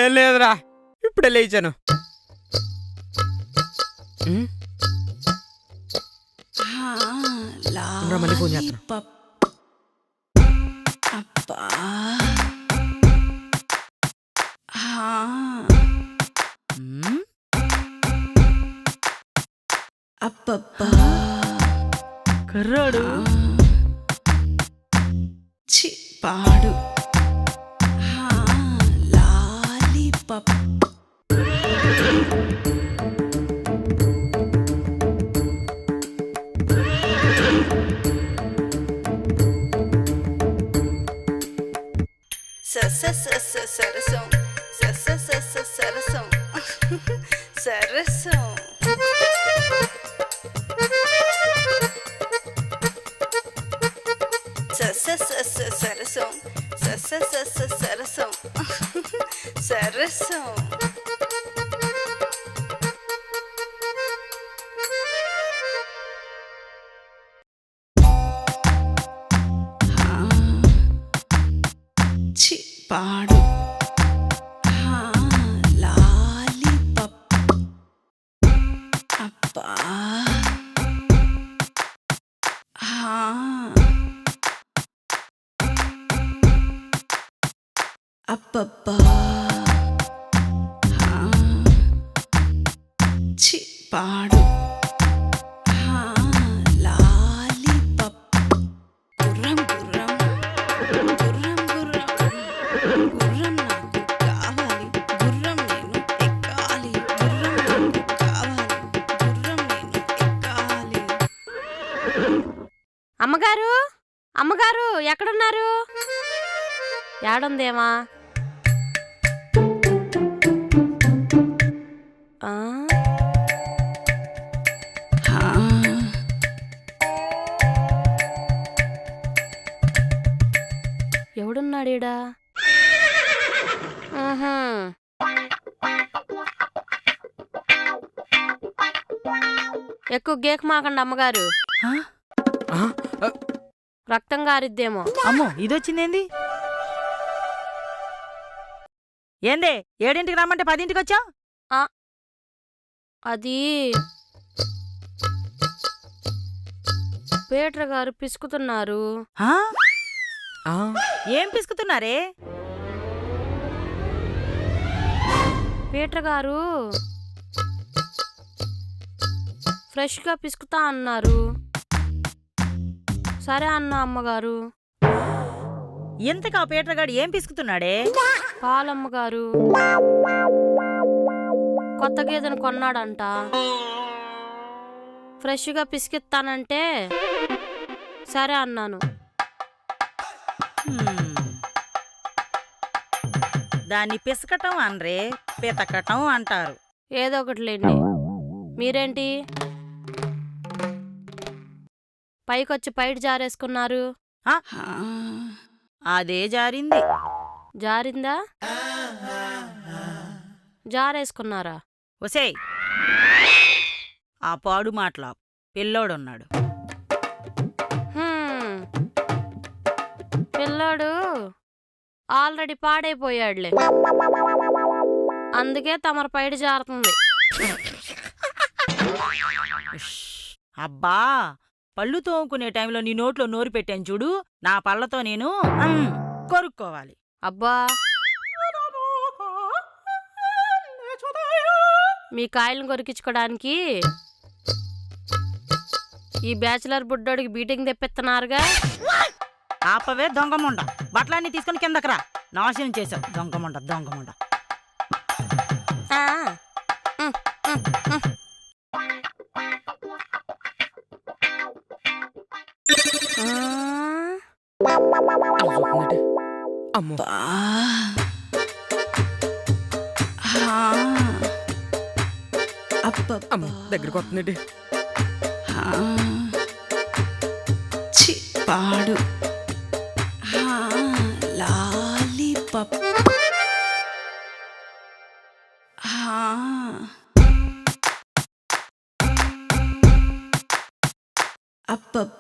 ఏం లేదురా, ఇప్పుడే లేచాను. మళ్ళీ ఫోన్ చేస్తాను. అబ్బా అబ్బబ్బా కర్రాడు చి పాడు లాలీపాప్ సరసం సరసం సరసం సరసం సరసం సరసం చి పాడు లాలీపాప్ అబ్బా అబ్బబ్బా చి పాడు లాలీపాప్ గుర్రం గుర్రం గుర్రం గుర్రం గుర్రం నాకు కావాలి, గుర్రం నేను ఎక్కాలి, గుర్రం నాకు కావాలి, గుర్రం నేను ఎక్కాలి. అమ్మగారు, అమ్మగారు ఎక్కడున్నారు? ఏడుందేమా? ఎవడున్నాడీడా? ఎక్కువ గేక్ మాకండి అమ్మగారు, రక్తం గారిద్దేమో. అమ్మో ఇదొచ్చిందేంది? ఏందే 7ంటికి రమ్మంటే 10ంటికి వచ్చావు? అది పీటర్ గారు పిసుకుతున్నారు. ఏం పిసుకుతున్నారే? పీటర్ గారు ఫ్రెష్గా పిసుకుతా అన్నారు. సరే అన్న అమ్మగారు. ఎంతకా పీటర్ గారు ఏం పిసుకుతున్నాడే? పాలమ్మగారు కొత్త గేదెను కొన్నాడంట, ఫ్రెష్గా పిసికిస్తానంటే సరే అన్నాను. దాన్ని పిసకటం అనరే, పితకటం అంటారు. ఏదో ఒకటిలేండి. మీరేంటి పైకొచ్చి పైట జారేసుకున్నారు? అదే జారింది. జారిందా? జారేసుకున్నారా? ఒసేయ్, ఆ పాడు మాటలా పిల్లోడున్నాడు. పిల్లోడు ఆల్రెడీ పాడైపోయాడులే, అందుకే తమరు పైట జారుతుంది. అబ్బా, పళ్ళు తోముకునే టైంలో నీ నోట్లో నోరు పెట్టాను చూడు, నా పళ్ళతో నేను కొరుక్కోవాలి. అబ్బా, మీ కాయలను కొరికించుకోవడానికి ఈ బ్యాచిలర్ బుడ్డోడికి బీటింగ్ తెప్పిస్తున్నారుగా. ఆపవే దొంగముండ, బట్టలన్నీ తీసుకుని కిందకరా. నాశనం చేశావు దొంగముండ దొంగముండ. అమ్మో అమ్మ దగ్గరికి వస్తుందండి. చి పాడు లాలీపాప్ అబ్బబ్బా